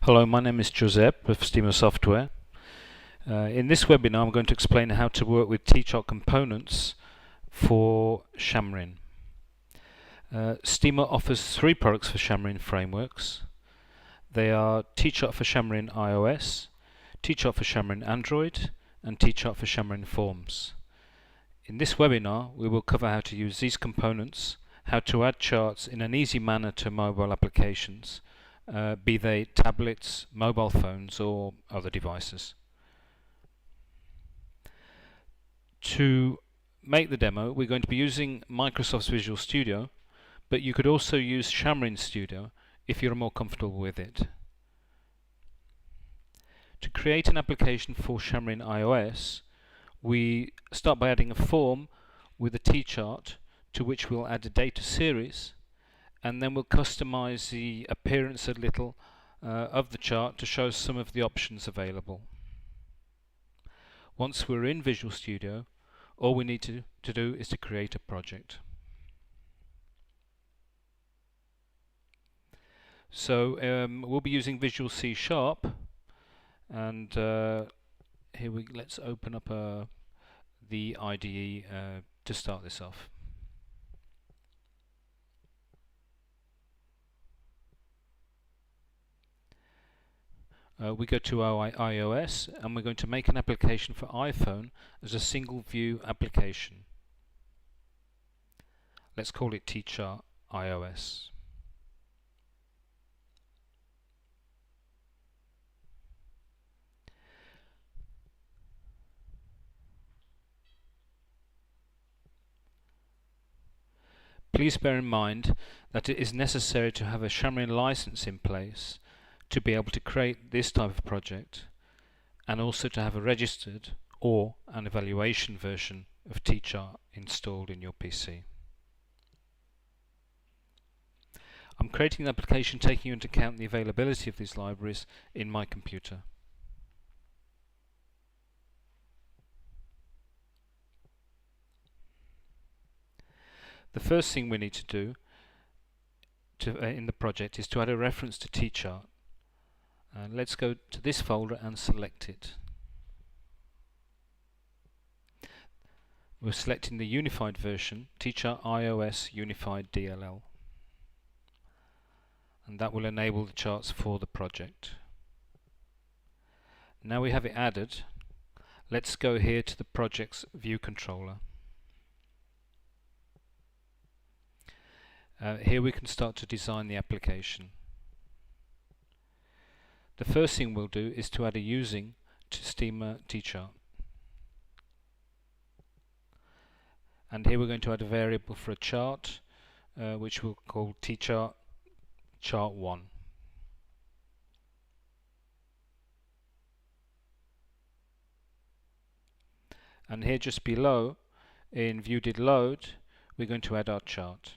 Hello, my name is Giuseppe of Steamer Software. In this webinar I'm going to explain how to work with TeeChart components for Xamarin. Steamer offers three products for Xamarin frameworks. They are TeeChart for Xamarin.iOS, TeeChart for Xamarin.Android and TeeChart for Xamarin.Forms. In this webinar we will cover how to use these components, how to add charts in an easy manner to mobile applications, be they tablets, mobile phones or other devices. To make the demo we're going to be using Microsoft's Visual Studio, but you could also use Xamarin Studio if you're more comfortable with it. To create an application for Xamarin.iOS, we start by adding a form with a T-chart to which we'll add a data series, and then we'll customize the appearance a little of the chart to show some of the options available. Once we're in Visual Studio, all we need to do is to create a project. So we'll be using Visual C#, and let's open up the IDE to start this off. We go to our iOS and we're going to make an application for iPhone as a single view application. Let's call it TeeChart iOS. Please bear in mind that it is necessary to have a Xamarin license in place to be able to create this type of project, and also to have a registered or an evaluation version of TeeChart installed in your PC. I'm creating an application taking into account the availability of these libraries in my computer. The first thing we need to do in the project is to add a reference to TeeChart. Let's go to this folder and select it. We're selecting the unified version, TeeChart iOS Unified DLL, and that will enable the charts for the project. Now we have it added, let's go here to the project's view controller. Here we can start to design the application. The first thing we'll do is to add a using to Steamer TeeChart. And here we're going to add a variable for a chart, which we'll call TeeChart Chart1. And here just below, in View Did Load, we're going to add our chart.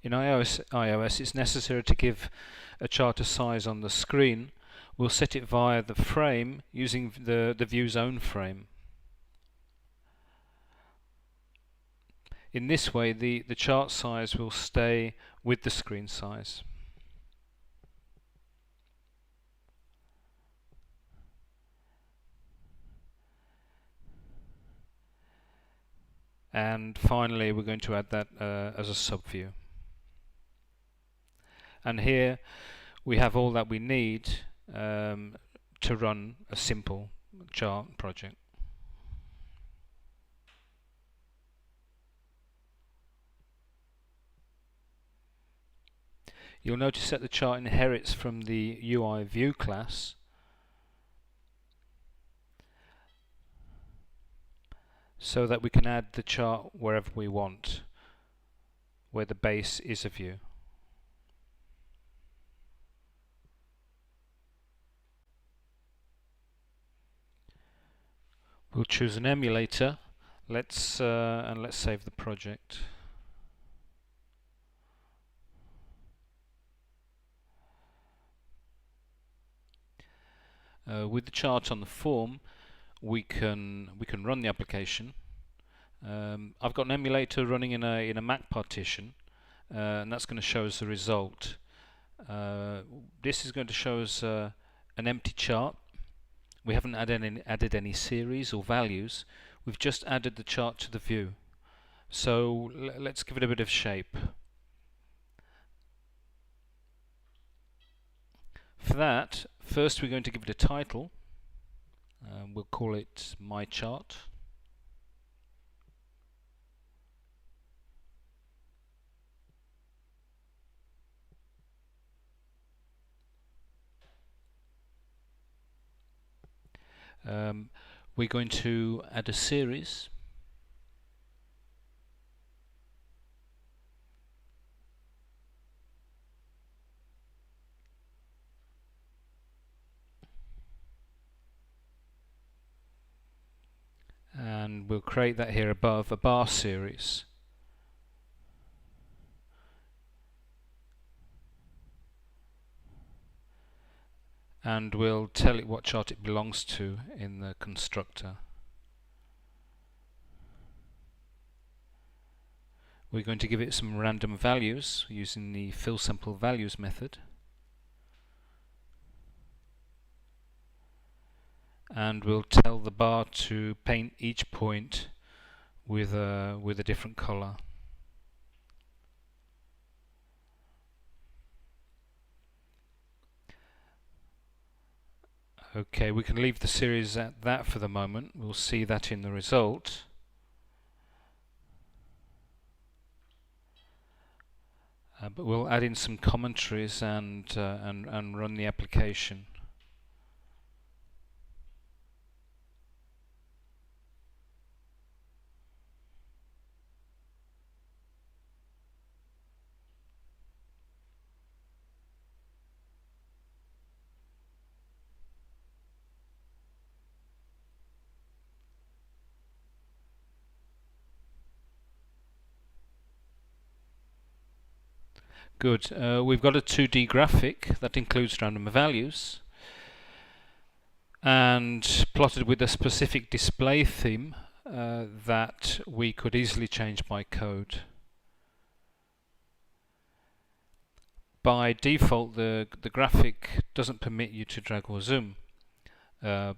In iOS it's necessary to give a chart a size on the screen. We'll set it via the frame using the view's own frame. In this way the chart size will stay with the screen size. And finally we're going to add that as a subview. And here we have all that we need to run a simple chart project. You'll notice that the chart inherits from the UI view class, so that we can add the chart wherever we want, where the base is a view. We'll choose an emulator. Let's save the project. With the chart on the form, we can run the application. I've got an emulator running in a Mac partition, and that's going to show us the result. This is going to show us an empty chart. We haven't added any series or values. We've just added the chart to the view. So let's give it a bit of shape. For that, first we're going to give it a title. We'll call it My Chart. We're going to add a series. And we'll create that here above, a bar series. And we'll tell it what chart it belongs to in the constructor. We're going to give it some random values using the fill sample values method. And we'll tell the bar to paint each point with a different color. Okay, we can leave the series at that for the moment. We'll see that in the result. But we'll add in some commentaries and run the application. Good. We've got a 2D graphic that includes random values and plotted with a specific display theme that we could easily change by code. By default, the graphic doesn't permit you to drag or zoom, but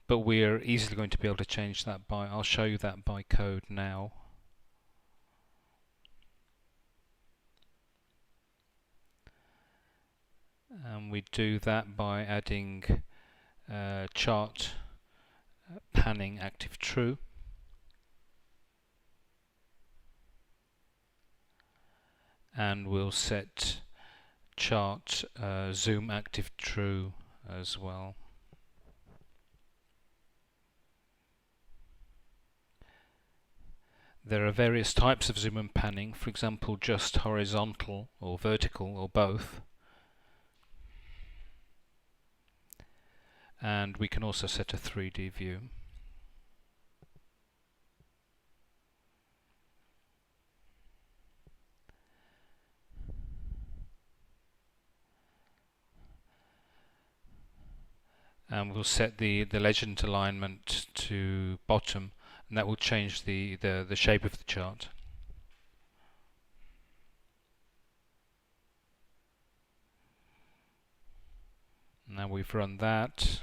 we're easily going to be able to change that by, I'll show you that by code now. And we do that by adding chart panning active true, and we'll set chart zoom active true as well. There are various types of zoom and panning, for example just horizontal or vertical or both. And we can also set a 3D view. And we'll set the legend alignment to bottom, and that will change the shape of the chart. Now we've run that.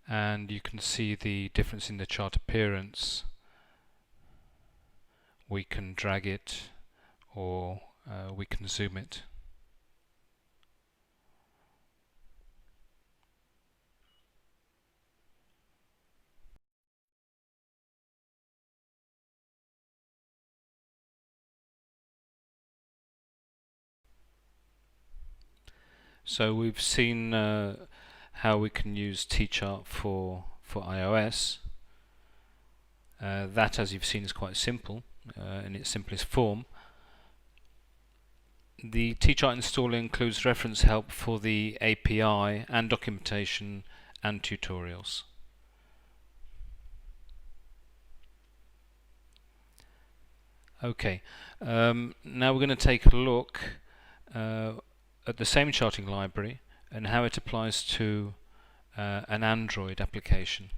And you can see the difference in the chart appearance. We can drag it or we can zoom it. So we've seen how we can use TeeChart for iOS. That, as you've seen, is quite simple in its simplest form. The TeeChart installer includes reference help for the API and documentation and tutorials. Okay, now we're going to take a look at the same charting library and how it applies to an Android application.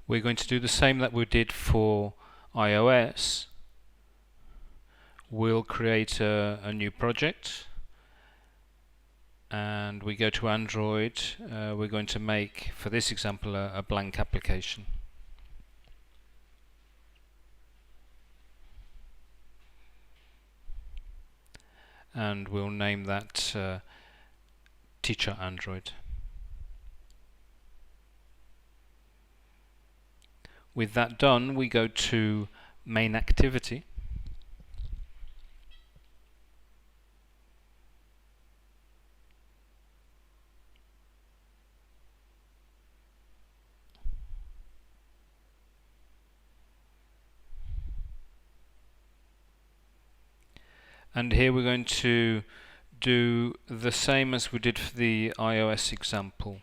We're going to do the same that we did for iOS. We'll create a new project, and we go to Android. We're going to make, for this example, a blank application. And we'll name that TeeChart Android. With that done, we go to main activity. And here we're going to do the same as we did for the iOS example.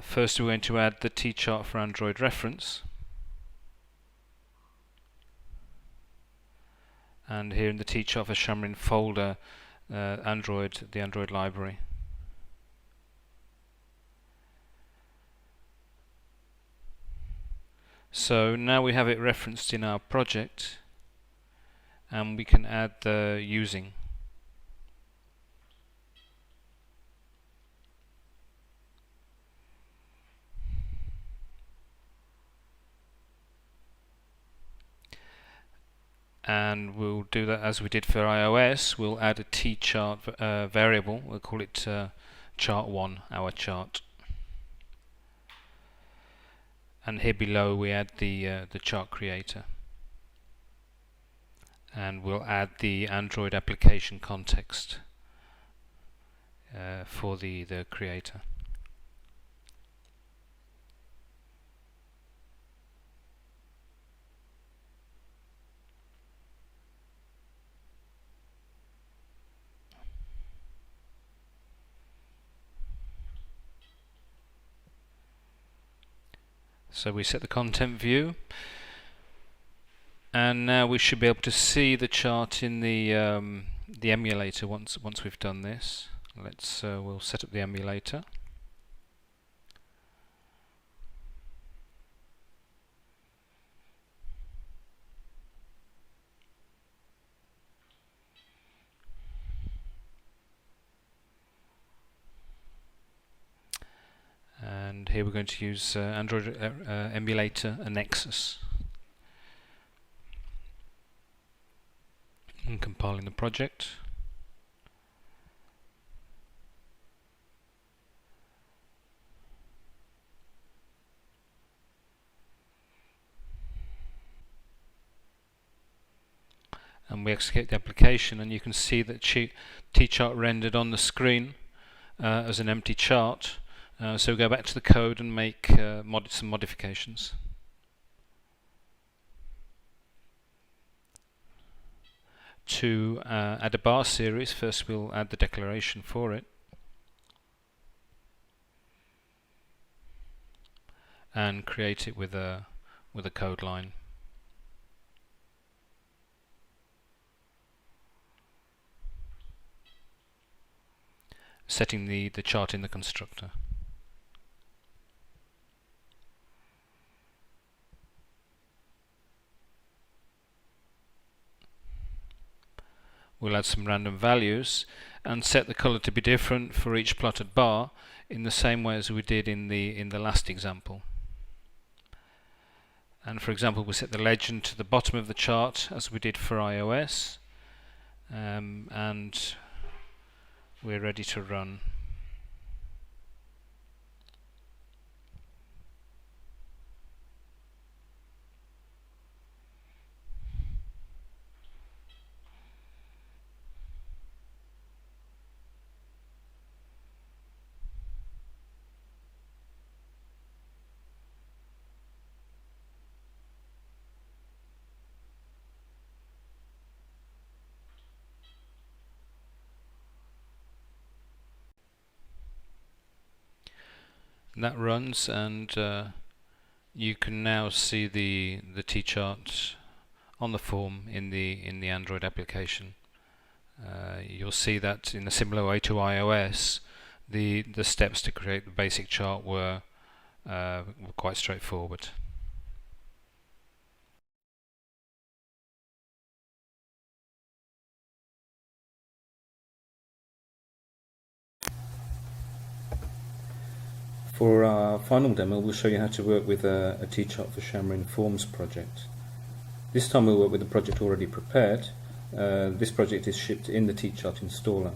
First we're going to add the TeeChart for Android reference. And here in the TeeChart for Xamarin folder, Android, the Android library. So now we have it referenced in our project, and we can add the using. And we'll do that as we did for iOS. We'll add a TeeChart variable. We'll call it chart1, our chart. And here below we add the chart creator. And we'll add the Android application context for the creator. So we set the content view, and now we should be able to see the chart in the emulator once we've done this. We'll set up the emulator. And here we're going to use Android emulator and Nexus. And compiling the project. And we execute the application, and you can see that TeeChart rendered on the screen as an empty chart. So we go back to the code and make some modifications. To add a bar series, first we'll add the declaration for it, and create it with a code line. Setting the chart in the constructor. We'll add some random values and set the color to be different for each plotted bar in the same way as we did in the last example. And for example, we'll set the legend to the bottom of the chart as we did for iOS, and we're ready to run. And that runs, and you can now see the T-chart on the form in the Android application. You'll see that in a similar way to iOS, the steps to create the basic chart were quite straightforward. For our final demo, we'll show you how to work with a TeeChart for Xamarin.Forms project. This time we'll work with the project already prepared. This project is shipped in the TeeChart installer.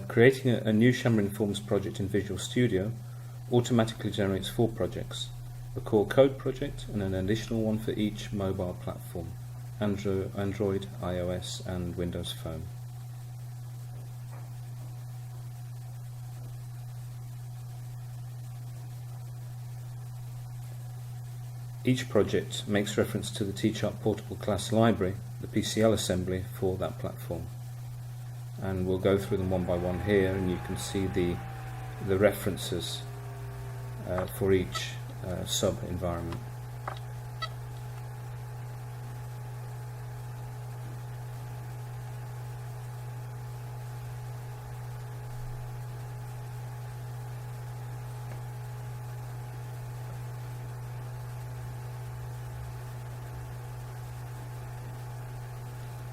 Creating a new Xamarin.Forms project in Visual Studio automatically generates 4 projects: a core code project and an additional one for each mobile platform: Android, iOS and Windows Phone. Each project makes reference to the TeeChart portable class library, the PCL assembly for that platform. And we'll go through them one by one here, and you can see the references for each sub-environment.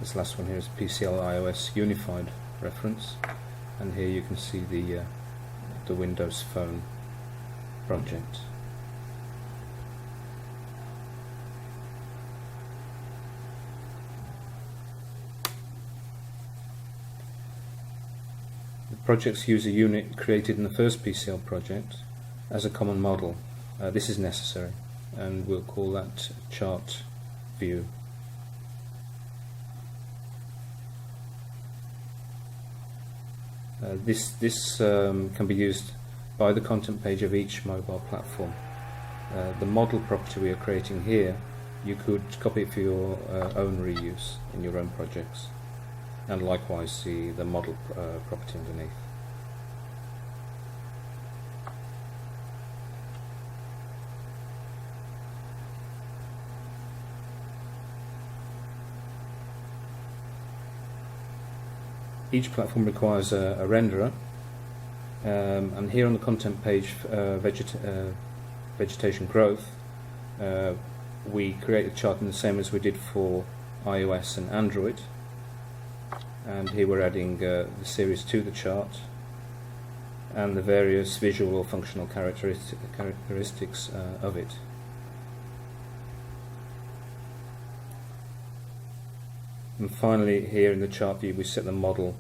This last one here is PCL-iOS Unified reference, and here you can see the Windows Phone project. The projects use a unit created in the first PCL project as a common model. This is necessary, and we'll call that chart view. This can be used by the content page of each mobile platform. The model property we are creating here, you could copy it for your own reuse in your own projects, and likewise see the model property underneath. Each platform requires a renderer, and here on the content page, vegetation growth, we create a chart in the same as we did for iOS and Android, and here we're adding the series to the chart and the various visual or functional characteristics of it. And finally, here in the chart view, we set the model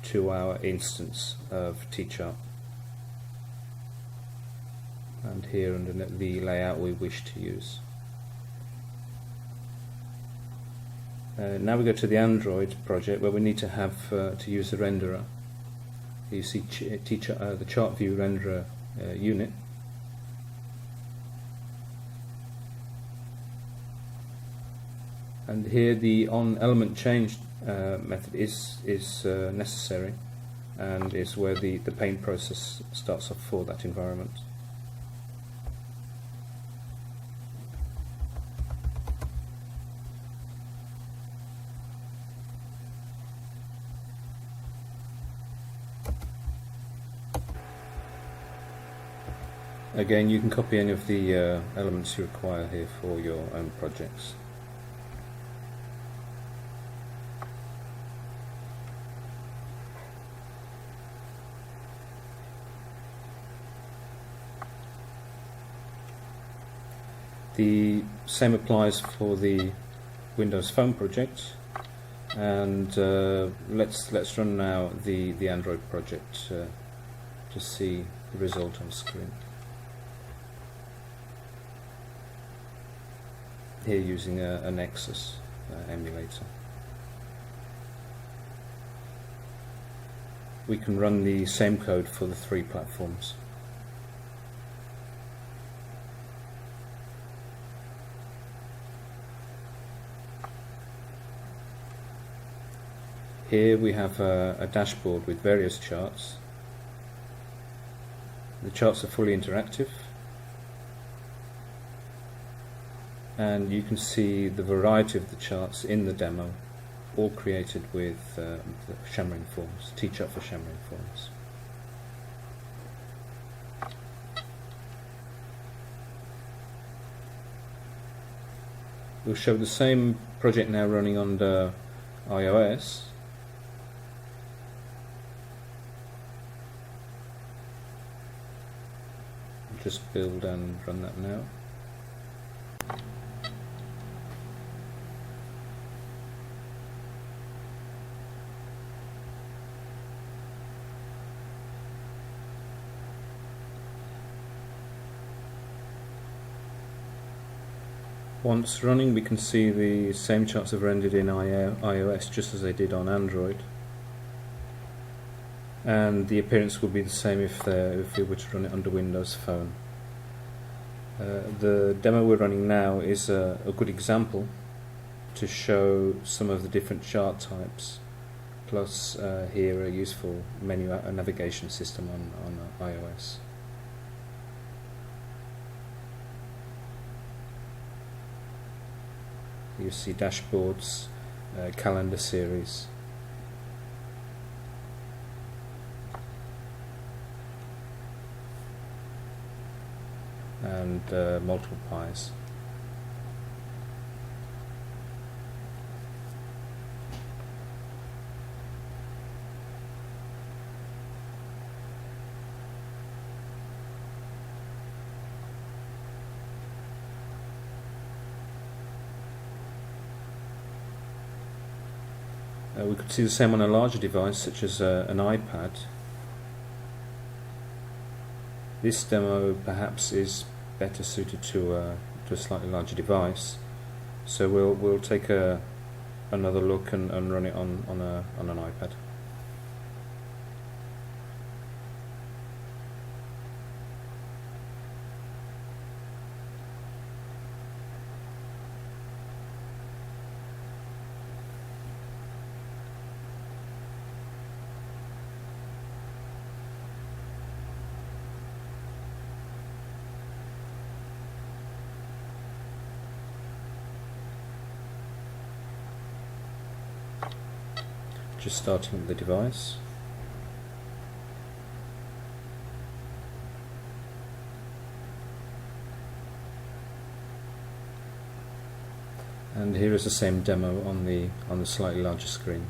to our instance of TeeChart. And here under the layout we wish to use. Now we go to the Android project, where we need to have to use the renderer. Here you see the chart view renderer unit. And here the onElementChange method is necessary, and is where the paint process starts off for that environment. Again, you can copy any of the elements you require here for your own projects. The same applies for the Windows Phone project, and let's run now the Android project to see the result on screen. Here using a Nexus emulator. We can run the same code for the 3 platforms. Here we have a dashboard with various charts. The charts are fully interactive, and you can see the variety of the charts in the demo, all created with the Xamarin.Forms, TeeChart for Xamarin.Forms. We'll show the same project now running under iOS. Just build and run that now. Once running, we can see the same charts have rendered in iOS just as they did on Android, and the appearance will be the same if we were to run it under Windows Phone. The demo we're running now is a good example to show some of the different chart types, plus here a useful menu navigation system on iOS. You see dashboards, calendar series, and multiple pies. We could see the same on a larger device such as an iPad. This demo perhaps is better suited to a slightly larger device, so we'll take another look and run it on an iPad. Just starting with the device. And here is the same demo on the slightly larger screen.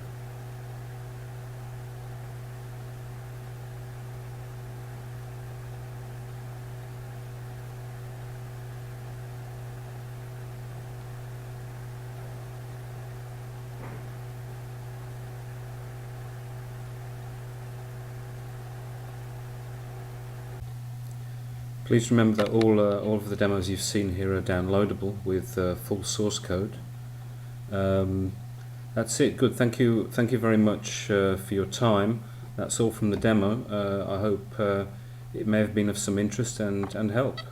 Please remember that all of the demos you've seen here are downloadable with full source code. That's it. Good. Thank you very much for your time. That's all from the demo. I hope it may have been of some interest and help.